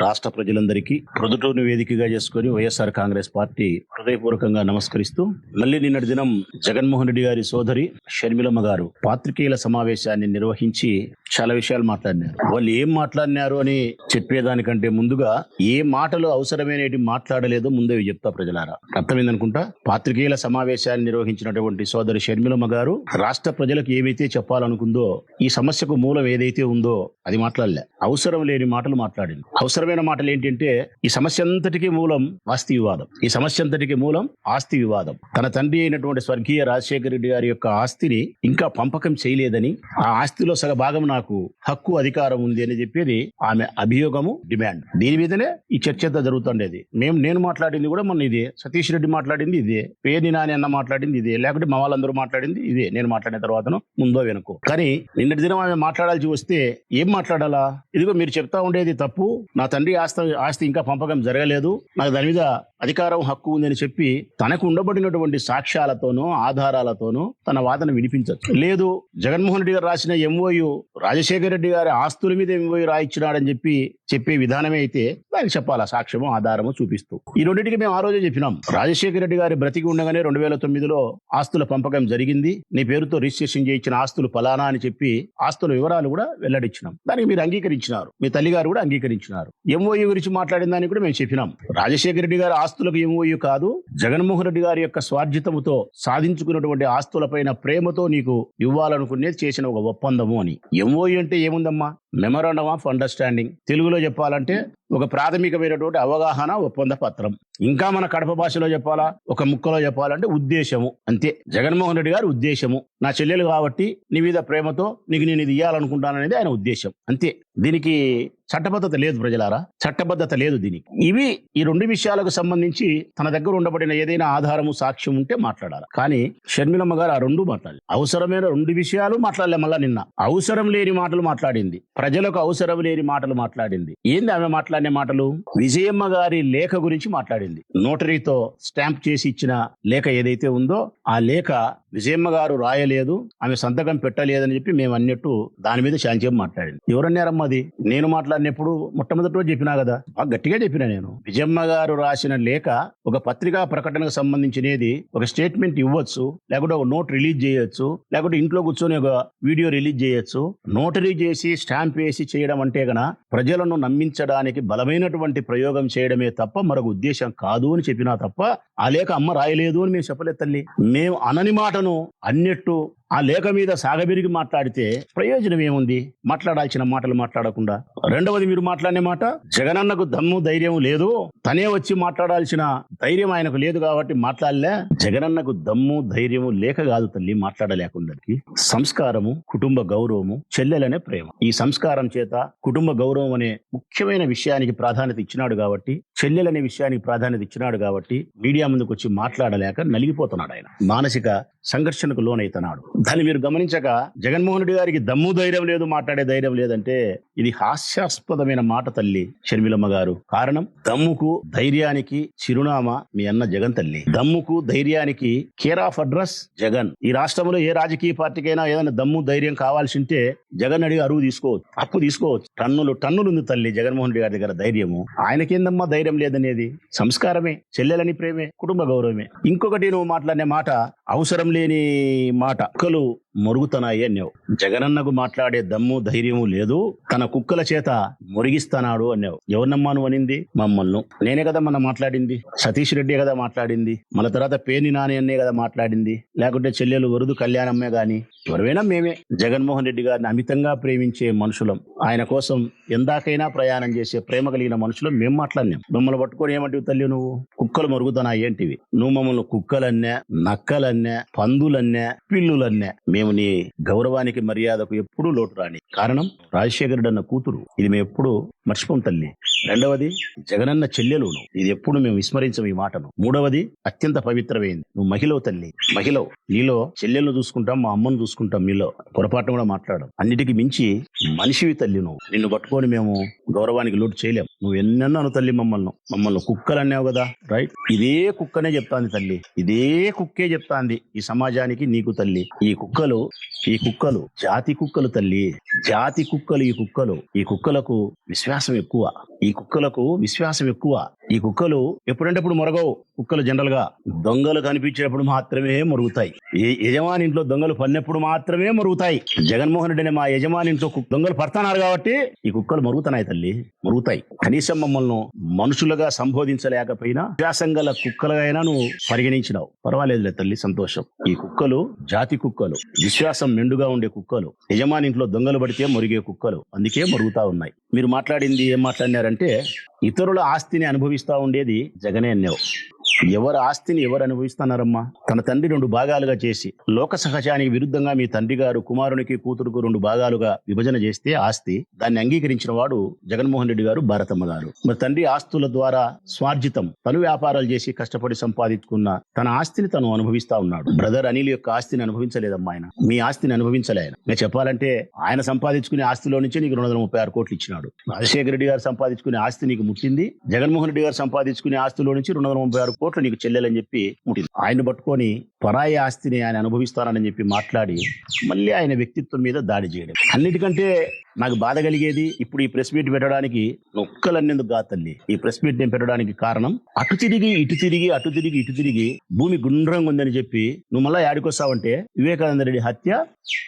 రాష్ట్ర ప్రజలందరికీ ప్రొద్దుటూరును వేదికగా చేసుకుని వైఎస్ఆర్ కాంగ్రెస్ పార్టీ హృదయపూర్వకంగా నమస్కరిస్తూ మళ్ళీ నిన్నటి దినం జగన్మోహన్ రెడ్డి గారి సోదరి షర్మిలమ్మ గారు పాత్రికేయుల సమావేశాన్ని నిర్వహించి చాలా విషయాలు మాట్లాడినారు. వాళ్ళు ఏం మాట్లాడినారు అని చెప్పేదానికంటే ముందుగా ఏ మాటలు అవసరమైనవి మాట్లాడలేదో ముందే చెప్తా ప్రజలారా. అర్థమైందనుకుంటా. పాత్రికేయుల సమావేశాన్ని నిర్వహించినటువంటి సోదరి షర్మిలమ్మ గారు రాష్ట్ర ప్రజలకు ఏమైతే చెప్పాలనుకుందో, ఈ సమస్యకు మూలం ఏదైతే ఉందో అది మాట్లాడలే. అవసరం లేని మాటలు మాట్లాడింది. అవసరమైన మాటలు ఏంటంటే, ఈ సమస్య అంతటికీ మూలం ఆస్తి వివాదం. ఈ సమస్య అంతటికీ మూలం ఆస్తి వివాదం. తన తండ్రి అయినటువంటి స్వర్గీయ రాజశేఖర రెడ్డి గారి యొక్క ఆస్తిని ఇంకా పంపకం చేయలేదని, ఆ ఆస్తిలో సగ భాగం నాకు హక్కు అధికారం ఉంది అని చెప్పేది ఆమె అభియోగము, డిమాండ్. దీని మీదనే ఈ చర్చ అంతా జరుగుతుండేది. నేను మాట్లాడింది కూడా మొన్న ఇదే, సతీష్ రెడ్డి మాట్లాడింది ఇదే, పేర్ని నాని అన్న మాట్లాడింది ఇదే, లేకుంటే మా వాళ్ళందరూ మాట్లాడింది ఇదే. నేను మాట్లాడిన తర్వాతను ముందో వెనుకో. కానీ నిన్నటి దినం ఆమె మాట్లాడాల్సి వస్తే ఏం మాట్లాడాలా? ఇదిగో మీరు చెప్తా ఉండేది తప్పు, నా తండ్రి ఆస్తి ఇంకా పంపకం జరగలేదు, నాకు దాని మీద అధికారం హక్కు ఉందని చెప్పి తనకు ఉండబడినటువంటి సాక్ష్యాలతోనూ ఆధారాలతోనూ తన వాదన వినిపించచ్చు. లేదు, జగన్మోహన్ రెడ్డి గారు రాసిన ఎంఓయు రాజశేఖర రెడ్డి గారి ఆస్తుల మీద ఎంఓయు రాయిచ్చినాడని చెప్పే విధానమే అయితే దానికి చెప్పాలా సాక్ష్యము ఆధారము చూపిస్తూ. ఈ రెండింటికి మేము ఆ రోజే చెప్పినాం. రాజశేఖర రెడ్డి గారి బ్రతికి ఉండగానే 2009లో ఆస్తుల పంపకం జరిగింది, నీ పేరుతో రిజిస్ట్రేషన్ చేయించిన ఆస్తులు ఫలానా అని చెప్పి ఆస్తుల వివరాలు కూడా వెల్లడించినాం. దానికి మీరు అంగీకరించినారు, మీ తల్లిగారు కూడా అంగీకరించినారు. ఎంఓయు గురించి మాట్లాడిన దానికి కూడా మేము చెప్పినాం. రాజశేఖర రెడ్డి గారి ఆస్తులకు ఎంఓయు కాదు, జగన్మోహన్ రెడ్డి గారి యొక్క స్వార్జితముతో సాధించుకున్నటువంటి ఆస్తులపైన ప్రేమతో నీకు ఇవ్వాలనుకునేది చేసిన ఒక ఒప్పందము అని. ఎంఓయు అంటే ఏముందమ్మా? Memorandum of understanding. తెలుగులో చెప్పాలంటే ఒక ప్రాథమికమైనటువంటి అవగాహన ఒప్పంద పత్రం. ఇంకా మన కడప భాషలో చెప్పాలా, ఒక ముక్కలో చెప్పాలంటే ఉద్దేశము. అంతే. జగన్మోహన్ రెడ్డి గారి ఉద్దేశము, నా చెల్లెలు కాబట్టి నీ మీద ప్రేమతో నీకు నేను ఇది ఇవ్వాలనుకుంటాననేది ఆయన ఉద్దేశం. అంతే. దీనికి చట్టబద్ధత లేదు ప్రజలారా, చట్టబద్ధత లేదు దీనికి. ఈ రెండు విషయాలకు సంబంధించి తన దగ్గర ఉండబడిన ఏదైనా ఆధారము సాక్ష్యం ఉంటే మాట్లాడాలి. కానీ షర్మిలమ్మ గారు ఆ రెండు మాట్లాడాలి. అవసరమైన రెండు విషయాలు మాట్లాడలే. మళ్ళా నిన్న అవసరం లేని మాటలు మాట్లాడింది, ప్రజలకు అవసరం లేని మాటలు మాట్లాడింది. ఏంది ఆమె మాట్లాడిన మాటలు? విజయమ్మ గారి లేఖ గురించి మాట్లాడింది. నోటరీతో స్టాంప్ చేసి ఇచ్చిన లేఖ ఏదైతే ఉందో ఆ లేఖ విజయమ్మ గారు రాయలేదు, ఆమె సంతకం పెట్టలేదని చెప్పి మేము అన్నట్టు దాని మీద శాంతిం మాట్లాడింది. ఎవరన్నారమ్మా అది? నేను మాట్లాడినప్పుడు మొట్టమొదటి రోజు చెప్పినా కదా, గట్టిగా చెప్పినా నేను. విజయమ్మ గారు రాసిన లేఖ ఒక పత్రికా ప్రకటనకు సంబంధించినది. ఒక స్టేట్మెంట్ ఇవ్వచ్చు, లేకుంటే ఒక నోట్ రిలీజ్ చేయొచ్చు, లేకుంటే ఇంట్లో కూర్చొని ఒక వీడియో రిలీజ్ చేయొచ్చు. నోటరీ చేసి స్టాంప్ వేసి చేయడం అంటే గన ప్రజలను నమ్మించడానికి బలమైనటువంటి ప్రయోగం చేయడమే తప్ప మరొక ఉద్దేశం కాదు అని చెప్పినా తప్ప ఆ లేఖ అమ్మ రాయలేదు అని మేము చెప్పలేదు తల్లి. మేము అనని మాటను అన్నట్టు ఆ లేఖ మీద సాగబెరిగి మాట్లాడితే ప్రయోజనం ఏముంది? మాట్లాడాల్సిన మాటలు మాట్లాడకుండా. రెండవది, మీరు మాట్లాడిన మాట, జగనన్నకు దమ్ము ధైర్యం లేదు, తనే వచ్చి మాట్లాడాల్సిన ధైర్యం ఆయనకు లేదు కాబట్టి మాట్లాడలే. జగనన్నకు దమ్ము ధైర్యము లేక కాదు తల్లి మాట్లాడలేకుండా. సంస్కారము, కుటుంబ గౌరవము, చెల్లెలనే ప్రేమ. ఈ సంస్కారం చేత కుటుంబ గౌరవం అనే ముఖ్యమైన విషయానికి ప్రాధాన్యత ఇచ్చినాడు కాబట్టి, చెల్లెలనే విషయానికి ప్రాధాన్యత ఇచ్చినాడు కాబట్టి మీడియా ముందుకు వచ్చి మాట్లాడలేక నలిగిపోతున్నాడు. ఆయన మానసిక సంఘర్షణకు లోనైతున్నాడు. దాన్ని మీరు గమనించక జగన్మోహన్ రెడ్డి గారికి దమ్ము ధైర్యం లేదు, మాట్లాడే ధైర్యం లేదంటే ఇది హాస్యాస్పదమైన మాట తల్లి షర్మిలమ్మ గారు. కారణం, దమ్ముకు ధైర్యానికి చిరునామా మీ అన్న జగన్ తల్లి. దమ్ముకు ధైర్యానికి కేర్ ఆఫ్ అడ్రస్ జగన్. ఈ రాష్ట్రంలో ఏ రాజకీయ పార్టీకైనా ఏదైనా దమ్ము ధైర్యం కావాల్సి ఉంటే జగన్ అడిగి అరువు తీసుకోవచ్చు, అప్పు తీసుకోవచ్చు. టన్నులు ఉంది తల్లి జగన్మోహన్ రెడ్డి గారి దగ్గర ధైర్యము. ఆయనకేందమ్మా ధైర్యం లేదనేది? సంస్కారమే, చెల్లెలని ప్రేమే, కుటుంబ గౌరవమే. ఇంకొకటి నువ్వు మాట్లాడిన మాట అవసరం లేని మాట. కుక్కలు మొరుగుతున్నాయి అన్నావు. జగనన్నకు మాట్లాడే దమ్ము ధైర్యము లేదు, తన కుక్కల చేత మొరిగిస్తున్నాడు అన్నావు. ఎవరినమ్మా నువ్వు అనింది? మమ్మల్ని. నేనే కదా మన మాట్లాడింది, సతీష్ రెడ్డి కదా మాట్లాడింది, మన తర్వాత పేర్ని నాని అన్నే కదా మాట్లాడింది, లేకుంటే చెల్లెలు వరుదు కళ్యాణమ్మే గాని ఎవరైనా మేమే. జగన్మోహన్ రెడ్డి గారిని అమితంగా ప్రేమించే మనుషులం, ఆయన కోసం ఎందాకైనా ప్రయాణం చేసే ప్రేమ కలిగిన మనుషులం మేము మాట్లాడినాం. మమ్మల్ని పట్టుకొని ఏమంటివి తల్లి నువ్వు? కుక్కలు మొరుగుతున్నాయి ఏంటివి? నువ్వు మమ్మల్ని కుక్కలన్నే, నక్కలన్నే, పందులన్నే, పిల్లులన్నే. మేము నీ గౌరవానికి మర్యాదకు ఎప్పుడూ లోటు రాని. కారణం, రాజశేఖరుడు అన్న కూతురు. ఇది మేము ఎప్పుడు మర్చిపోం తల్లి. రెండవది, జగనన్న చెల్లెలు. ఇది ఎప్పుడు మేము విస్మరించం ఈ మాటను. మూడవది, అత్యంత పవిత్రమైంది, నువ్వు మహిళవు తల్లి. మహిళవు. నీలో చెల్లెలను చూసుకుంటాం, మా అమ్మను చూసుకుంటాం, మీలో పొరపాటును కూడా మాట్లాడడం. అన్నిటికీ మించి మనిషివి తల్లి నువ్వు. నిన్ను పట్టుకొని మేము గౌరవానికి లోటు చేయలేం. నువ్వు ఎన్నెన్నాను తల్లి మమ్మల్ని కుక్కలు అన్నావు కదా, రైట్? ఇదే కుక్కనే చెప్తాంది తల్లి, ఇదే కుక్కే చెప్తాంది ఈ సమాజానికి, నీకు తల్లి. ఈ కుక్కలు జాతి కుక్కలు తల్లి, జాతి కుక్కలు. ఈ కుక్కలకు విశ్వాసం ఎక్కువ. ఈ కుక్కలకు విశ్వాసం ఎక్కువ. ఈ కుక్కలు ఎప్పుడంటప్పుడు మొరగవు. కుక్కలు జనరల్ గా దొంగలు కనిపించేటప్పుడు మాత్రమే మొరుగుతాయి. యజమాని ఇంట్లో దొంగలు పడినప్పుడు మాత్రమే మొరుగుతాయి. జగన్మోహన్ రెడ్డి అనే మా యజమాని ఇంట్లో దొంగలు పడుతున్నారు కాబట్టి ఈ కుక్కలు మొరుగుతున్నాయి తల్లి, మొరుగుతాయి. కనీసం మమ్మల్ని మనుషులుగా సంబోధించలేకపోయినా విశ్వాసం గల కుక్కలుగైనా నువ్వు పరిగణించినావు, పర్వాలేదులే తల్లి, సంతోషం. ఈ కుక్కలు జాతి కుక్కలు, విశ్వాసం మెండుగా ఉండే కుక్కలు, యజమాని ఇంట్లో దొంగలు పడితే మొరిగే కుక్కలు, అందుకే మొరుగుతా ఉన్నాయి. మీరు మాట్లాడింది ఏం మాట్లాడినారంటే ఇతరుల ఆస్తిని అనుభవిస్తా ఉండేది జగనే అన్నావు. ఎవరి ఆస్తిని ఎవరు అనుభవిస్తున్నారమ్మా? తన తండ్రి 2 భాగాలుగా చేసి లోక సహజానికి విరుద్ధంగా మీ తండ్రి గారు కుమారునికి కూతురుకు 2 భాగాలుగా విభజన చేస్తే ఆస్తి, దాన్ని అంగీకరించిన వాడు జగన్మోహన్ రెడ్డి గారు, భారతమ్మ గారు. మరి తండ్రి ఆస్తుల ద్వారా స్వార్జితం తను వ్యాపారాలు చేసి కష్టపడి సంపాదించుకున్న తన ఆస్తిని తను అనుభవిస్తా ఉన్నాడు. బ్రదర్ అనిల్ యొక్క ఆస్తిని అనుభవించలేదమ్మా ఆయన, మీ ఆస్తిని అనుభవించలే ఆయన. నేను చెప్పాలంటే ఆయన సంపాదించుకునే ఆస్తిలో నుంచి నీకు 236 కోట్లు ఇచ్చినాడు. రాజశేఖర రెడ్డి గారు సంపాదించుకునే ఆస్తి నీకు ముట్టింది, జగన్మోహన్ రెడ్డి గారు సంపాదించుకునే ఆస్తిలో నుంచి 236 కోట్లు నీకు చెల్లెలని చెప్పి ముట్టింది. ఆయన పట్టుకొని పరాయి ఆస్తిని ఆయన అనుభవిస్తానని చెప్పి మాట్లాడి మళ్ళీ ఆయన వ్యక్తిత్వం మీద దాడి చేయడం. అన్నిటికంటే నాకు బాధ కలిగేది ఇప్పుడు ఈ ప్రెస్ మీట్ పెట్టడానికి నొక్కలన్నెందుకు కాదు తల్లి. ఈ ప్రెస్ మీట్ నేను పెట్టడానికి కారణం అటు తిరిగి ఇటు తిరిగి అటు తిరిగి ఇటు తిరిగి భూమి గుండ్రంగా ఉందని చెప్పి నువ్వు మళ్ళా యాడికొస్తావంటే వివేకానంద రెడ్డి హత్య,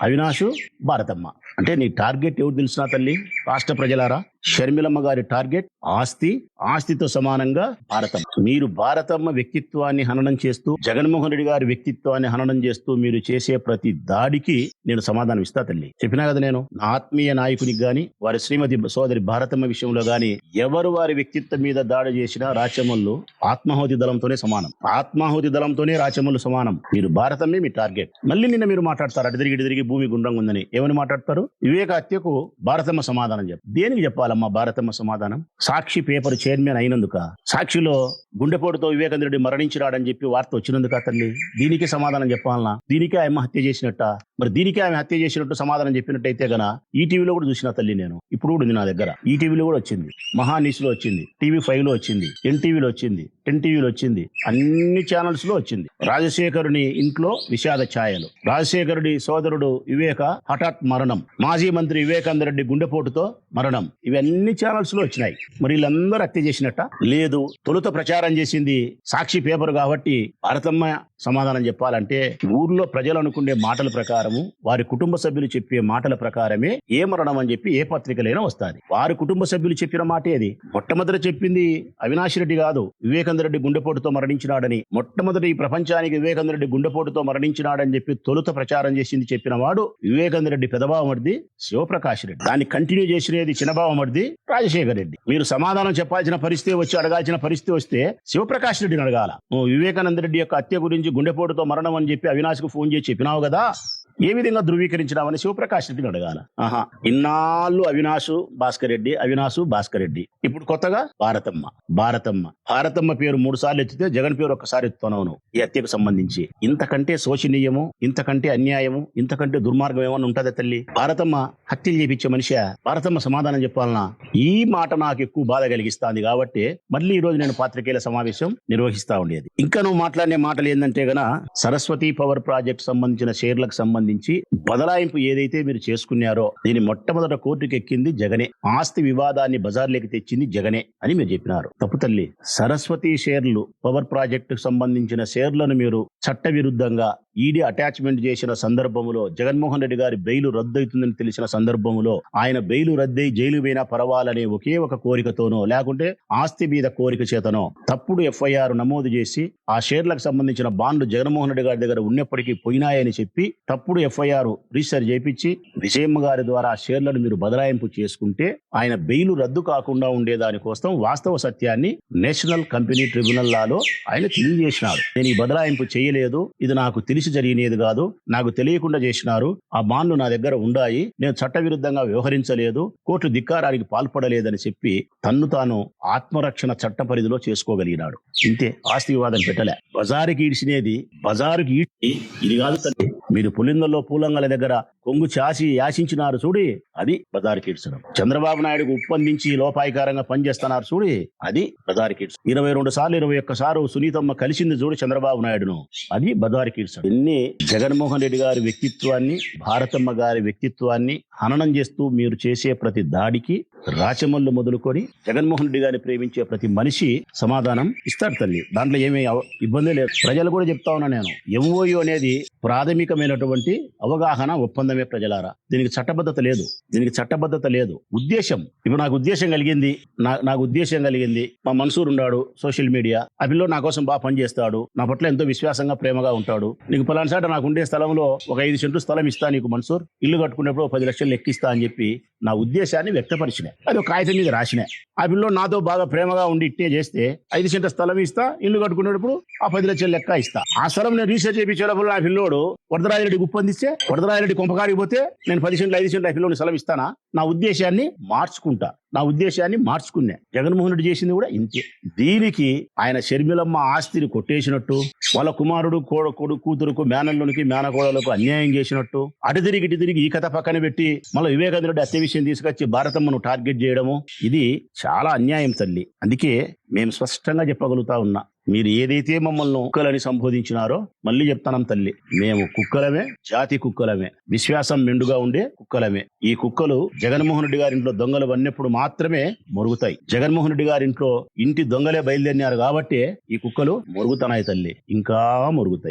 అవినాష్, భారతమ్మ. అంటే నీ టార్గెట్ ఎవరు తెలుసునా తల్లి? రాష్ట్ర ప్రజలారా, షర్మిలమ్మ గారి టార్గెట్ ఆస్తి, ఆస్తితో సమానంగా భారతమ్మ. మీరు భారతమ్మ వ్యక్తిత్వాన్ని హననం చేస్తూ, జగన్మోహన్ రెడ్డి గారి వ్యక్తిత్వాన్ని హననం చేస్తూ మీరు చేసే ప్రతి దాడికి నేను సమాధానం ఇస్తా తల్లి. చెప్పినా కదా నేను, నా ఆత్మీయ నాయకునికి గాని వారి శ్రీమతి సోదరి భారతమ్మ విషయంలో గాని ఎవరు వారి వ్యక్తిత్వం మీద దాడి చేసినా రాచమల్లు ఆత్మాహుతి దళంతోనే సమానం. ఆత్మాహుతి దళంతోనే రాచమల్లు సమానం. మీరు భారతమ్మే మీ టార్గెట్. మళ్ళీ నిన్న మీరు మాట్లాడతారు అటు తిరిగి భూమి గుండ్రంగా ఉందని. ఏమని మాట్లాడతారు? వివేక హత్యకు భారతమ్మ సమాధానం చెప్పు. దేనికి చెప్పాలమ్మా భారతమ్మ సమాధానం? సాక్షి పేపర్ చైర్మన్ అయినందుక, సాక్షిలో గుండెపోటుతో వివేకానంద రెడ్డి మరణించినాడని చెప్పి వార్త వచ్చినందుక తల్లి? దీనికి సమాధానం చెప్పాలనా? దీనికే ఆమె హత్య చేసినట్ట? మరి దీనికే ఆమె హత్య చేసినట్టు సమాధానం చెప్పినట్టయితే గన ఈటీవీలో కూడా చూసిన తల్లి నేను, ఇప్పుడు కూడా ఉంది నా దగ్గర. ఈటీవీలో కూడా వచ్చింది, మహాన్యూస్ లో వచ్చింది, TV5 లో వచ్చింది, NTVలో వచ్చింది, NTVలో వచ్చింది, అన్ని ఛానల్స్ లో వచ్చింది. రాజశేఖరుని ఇంట్లో విషాద ఛాయలు, రాజశేఖరుడి సోదరుడు వివేక హఠాత్ మరణం, మాజీ మంత్రి వివేకానంద రెడ్డి గుండెపోటుతో మరణం, ఇవన్నీ ఛానల్స్ లో వచ్చినాయి. మరి వీళ్ళందరూ హత్య చేసినట్ట? లేదు. తొలుత ప్రచారం చేసింది సాక్షి పేపర్ కాబట్టి భారతమ్మ సమాధానం చెప్పాలంటే ఊర్లో ప్రజలు అనుకునే మాటల ప్రకారము, వారి కుటుంబ సభ్యులు చెప్పే మాటల ప్రకారమే ఏ మరణం అని చెప్పి ఏ పత్రికలైనా వస్తుంది. వారి కుటుంబ సభ్యులు చెప్పిన మాట ఏది? మొట్టమొదటి చెప్పింది అవినాష్ రెడ్డి కాదు, వివేకానంద రెడ్డి గుండెపోటుతో మరణించినాడని. మొట్టమొదటి ఈ ప్రపంచానికి వివేకానంద రెడ్డి గుండెపోటుతో మరణించినాడని చెప్పి తొలుత ప్రచారం చేసింది, చెప్పిన వాడు వివేకానంద రెడ్డి పెదబావమర్ది శివప్రకాష్ రెడ్డి. దాన్ని కంటిన్యూ చేసినది చిన్నబావమర్ది రాజశేఖర రెడ్డి. మీరు సమాధానం చెప్పాల్సిన పరిస్థితి వచ్చి అడగాల్సిన పరిస్థితి వస్తే శివప్రకాష్ రెడ్డిని అడగాల. వివేకానంద రెడ్డి యొక్క హత్య గురించి గుండెపోటుతో మరణం అని చెప్పి అవినాష్ కు ఫోన్ చేసి చెప్పినావు కదా, ఏ విధంగా ధృవీకరించినావని శివప్రకాష్ రెడ్డిని అడగాల. ఇన్నాళ్ళు అవినాష్ భాస్కర్ రెడ్డి, అవినాష్ భాస్కర్ రెడ్డి, ఇప్పుడు కొత్తగా భారతమ్మ పేరు 3 సార్లు ఎత్తితే జగన్ పేరు ఒక్కసారి ఎత్తుతున్నావు ఈ హత్యకు సంబంధించి. ఇంతకంటే శోచనీయము, ఇంతకంటే అన్యాయము, ఇంతకంటే దుర్మార్గం ఏమన్నా ఉంటుందా తల్లి? భారతమ్మ హత్యలు చేపించే మనిషి భారతమ్మ సమాధానం చెప్పాలనా? ఈ మాట నాకు ఎక్కువ బాధ కలిగిస్తాంది కాబట్టి మళ్ళీ ఈ రోజు నేను పాత్రికేయుల సమావేశం నిర్వహిస్తా ఉండేది. ఇంకా నువ్వు మాట్లాడే మాటలు ఏంటంటే గన సరస్వతి పవర్ ప్రాజెక్ట్ సంబంధించిన షేర్లకు సంబంధించి బదలాయింపు ఏదైతే మీరు చేసుకున్నారో దీని మొట్టమొదట కోర్టుకు ఎక్కింది జగనే, ఆస్తి వివాదాన్ని బజార్లోకి తెచ్చింది జగనే అని మీరు చెప్పినారు. తప్పు తల్లి. సరస్వతి షేర్లు, పవర్ ప్రాజెక్టుకు సంబంధించిన షేర్లను మీరు చట్ట విరుద్ధంగా ఈడీ అటాచ్మెంట్ చేసిన సందర్భంలో, జగన్మోహన్ రెడ్డి గారి బెయిల్ రద్దవుతుందని తెలిసిన సందర్భంలో, ఆయన బెయిల్ రద్దయి జైలు పోయినా పర్వాలనే ఒకే ఒక కోరికతోనో లేకుంటే ఆస్తి మీద కోరిక చేతనో తప్పుడు FIR నమోదు చేసి ఆ షేర్లకు సంబంధించిన బాండ్లు జగన్మోహన్ రెడ్డి గారి దగ్గర ఉన్నప్పటికీ పోయినాయని చెప్పి తప్పుడు FIR రిజిస్టర్ చేయించి విజయమ్మ గారి ద్వారా ఆ షేర్లను మీరు బదలాయింపు చేసుకుంటే ఆయన బెయిల్ రద్దు కాకుండా ఉండేదాని కోసం వాస్తవ సత్యాన్ని నేషనల్ కంపెనీ ట్రిబ్యునల్ లాలో ఆయన తెలియజేసినారు. నేను ఈ బదలాయింపు చేయలేదు, ఇది నాకు తెలిసి జరిగినది కాదు, నాకు తెలియకుండా చేసినారు, ఆ బాండ్లు నా దగ్గర ఉండాయి, నేను చట్టవిరుద్ధంగా వ్యవహరించలేదు, కోర్టు ధిక్కారానికి పాల్పడలేదని చెప్పి తన్ను తాను ఆత్మరక్షణ చట్ట పరిధిలో చేసుకోగలిగినాడు. ఇంతే, ఆస్తి వివాదం పెట్టలే. బజారుకి ఈడ్చినేది బజారుకి ఈడ్చి ఇది కాదు తల్లి. మీరు పులిందల్లో పూలంగల దగ్గర కొంగు చాసి యాచించినారు చూడి, అది బజారు కీడ్చడం. చంద్రబాబు నాయుడుకు ఉప్పందించి లోపాయికారంగా పనిచేస్తున్నారు చూడి, అది బజారు కీడ్చడం. 22 సార్లు 21 సార్లు సునీతమ్మ కలిసింది చూడు చంద్రబాబు నాయుడును, అది బజారు కీడ్చడం. ఇన్ని జగన్మోహన్ రెడ్డి గారి వ్యక్తిత్వాన్ని, భారతమ్మ గారి వ్యక్తిత్వాన్ని హననం చేస్తూ మీరు చేసే ప్రతి దాడికి రాచమల్లు మొదలుకొని జగన్మోహన్ రెడ్డి గారిని ప్రేమించే ప్రతి మనిషి సమాధానం ఇస్తాడు తల్లి. దాంట్లో ఏమీ ఇబ్బంది లేదు. ప్రజలు కూడా చెప్తా ఉన్నా నేను, ఎంఓయూ అనేది ప్రాథమికమైనటువంటి అవగాహన ఒప్పందమే ప్రజలారా. దీనికి చట్టబద్ధత లేదు. ఉద్దేశం, ఇప్పుడు నాకు ఉద్దేశం కలిగింది, నాకు ఉద్దేశం కలిగింది, మా మన్సూర్ ఉన్నాడు సోషల్ మీడియా, ఆ పిల్లో నా కోసం బాగా పనిచేస్తాడు, నా పట్ల ఎంతో విశ్వాసంగా ప్రేమగా ఉంటాడు, నీకు పలానా సాట నాకు ఉండే స్థలంలో ఒక 5 సెంట్లు స్థలం ఇస్తా నీకు మన్సూర్, ఇల్లు కట్టుకునేప్పుడు 10 లక్షలు లెక్కిస్తా అని చెప్పి నా ఉద్దేశాన్ని వ్యక్తపరిచిన, అది ఒక కాగితం మీద రాసిన. ఆ పిల్లో నాతో బాగా ప్రేమగా ఉండి ఇట్టే చేస్తే 5 సెంట్ల స్థలం ఇస్తా, ఇల్లు కట్టుకునేటప్పుడు ఆ 10 లక్షలు లెక్క ఇస్తా. ఆ స్థలం నేను రీసెర్చ్ చేయించేటప్పుడు ఆ పిల్లోడు వరదరాజిరెడ్డి గుప్పందిస్తే, వరదరాజిరెడ్డి కొంపకాడికి పోతే నేను 10 సెంట్లు 5 సెంట్లు ఆ పిల్లోని స్థలం ఇస్తానా? నా ఉద్దేశాన్ని మార్చుకున్నా. జగన్మోహన్ రెడ్డి చేసింది కూడా ఇంతే. దీనికి ఆయన షర్మిలమ్మ ఆస్తిని కొట్టేసినట్టు, వాళ్ళ కుమారుడు కూతురుకు, మేనల్లోనికి, మేనకోడలకు అన్యాయం చేసినట్టు, అటు తిరిగి ఈ కథ పక్కన పెట్టి మళ్ళీ వివేకానంద రెడ్డి హత్య విషయం తీసుకొచ్చి భారతమ్మను టార్గెట్ చేయడము, ఇది చాలా అన్యాయం తల్లి. అందుకే మేము స్పష్టంగా చెప్పగలుగుతా ఉన్నా, మీరు ఏదైతే మమ్మల్ని కుక్కలని సంబోధించినారో మళ్ళీ చెప్తానం తల్లి, మేము కుక్కలమే, జాతి కుక్కలమే, విశ్వాసం మెండుగా ఉండే కుక్కలమే. ఈ కుక్కలు జగన్మోహన్ రెడ్డి గారి ఇంట్లో దొంగలు వన్నప్పుడు మాత్రమే మొరుగుతాయి. జగన్మోహన్ రెడ్డి గారి ఇంట్లో ఇంటి దొంగలే బయలుదేరినారు కాబట్టి ఈ కుక్కలు మొరుగుతున్నాయి తల్లి, ఇంకా మొరుగుతాయి.